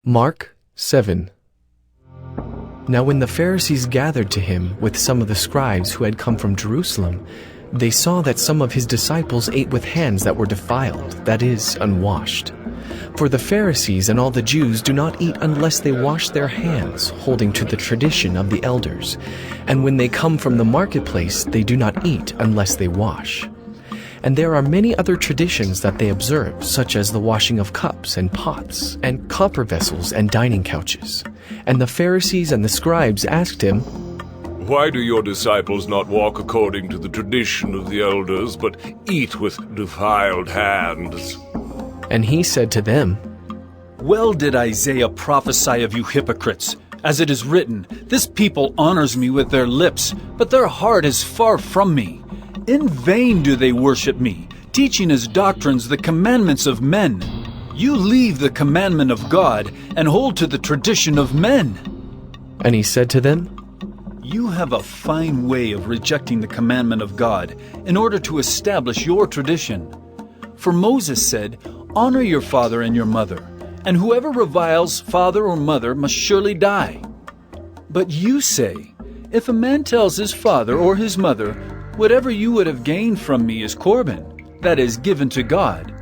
Mark 7. Now when the Pharisees gathered to him with some of the scribes who had come from Jerusalem, they saw that some of his disciples ate with hands that were defiled, that is, unwashed. For the Pharisees and all the Jews do not eat unless they wash their hands, holding to the tradition of the elders. And when they come from the marketplace, they do not eat unless they wash. And there are many other traditions that they observe, such as the washing of cups and pots, and copper vessels and dining couches. And the Pharisees and the scribes asked him, "Why do your disciples not walk according to the tradition of the elders, but eat with defiled hands?" And he said to them, "Well did Isaiah prophesy of you hypocrites, as it is written, 'This people honors me with their lips, but their heart is far from me. In vain do they worship me, teaching as doctrines the commandments of men. You leave the commandment of God and hold to the tradition of men.'" And he said to them, "You have a fine way of rejecting the commandment of God in order to establish your tradition. For Moses said, 'Honor your father and your mother,' and whoever reviles father or mother must surely die. But you say, 'If a man tells his father or his mother, whatever you would have gained from me is Corban, that is, given to God,'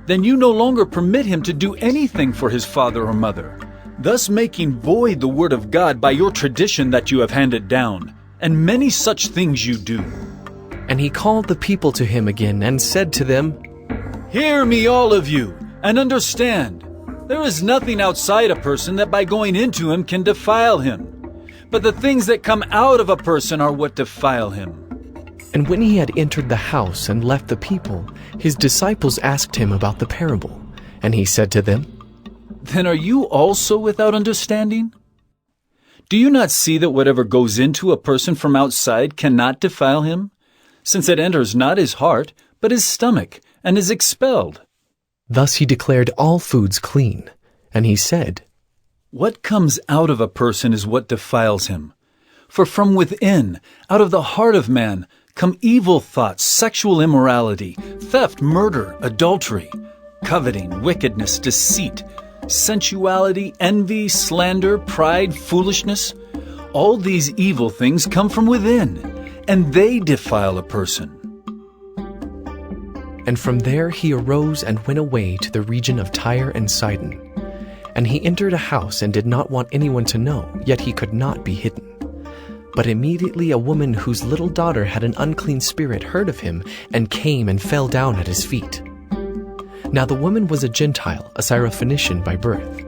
then you no longer permit him to do anything for his father or mother, thus making void the word of God by your tradition that you have handed down, and many such things you do." And he called the people to him again and said to them, "Hear me, all of you, and understand. There is nothing outside a person that by going into him can defile him. But the things that come out of a person are what defile him." And when he had entered the house and left the people, his disciples asked him about the parable. And he said to them, "Then are you also without understanding? Do you not see that whatever goes into a person from outside cannot defile him, since it enters not his heart, but his stomach, and is expelled?" Thus he declared all foods clean. And he said, "What comes out of a person is what defiles him. For from within, out of the heart of man, come evil thoughts, sexual immorality, theft, murder, adultery, coveting, wickedness, deceit, sensuality, envy, slander, pride, foolishness. All these evil things come from within, and they defile a person." And from there he arose and went away to the region of Tyre and Sidon. And he entered a house and did not want anyone to know, yet he could not be hidden. But immediately a woman whose little daughter had an unclean spirit heard of him, and came and fell down at his feet. Now the woman was a Gentile, a Syrophoenician by birth.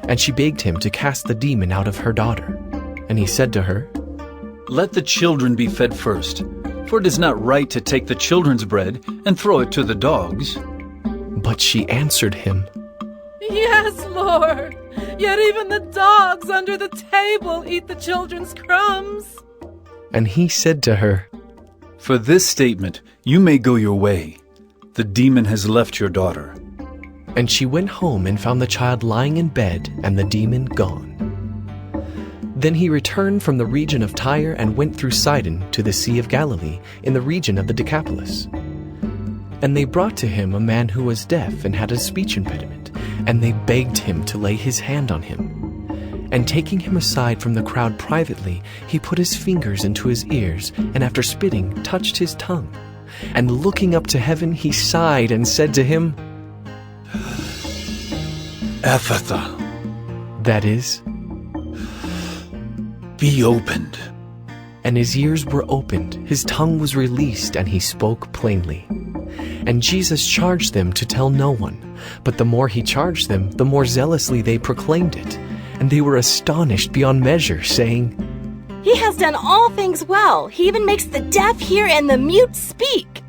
And she begged him to cast the demon out of her daughter. And he said to her, "Let the children be fed first, for it is not right to take the children's bread and throw it to the dogs." But she answered him, "Yes, Lord, yet even the dogs under the table eat the children's crumbs." And he said to her, "For this statement you may go your way. The demon has left your daughter." And she went home and found the child lying in bed and the demon gone. Then he returned from the region of Tyre and went through Sidon to the Sea of Galilee in the region of the Decapolis. And they brought to him a man who was deaf and had a speech impediment, and they begged him to lay his hand on him. And taking him aside from the crowd privately, he put his fingers into his ears, and after spitting, touched his tongue. And looking up to heaven, he sighed and said to him, "Ephatha," that is, "be opened." And his ears were opened, his tongue was released, and he spoke plainly. And Jesus charged them to tell no one. But the more he charged them, the more zealously they proclaimed it. And they were astonished beyond measure, saying, "He has done all things well. He even makes the deaf hear and the mute speak."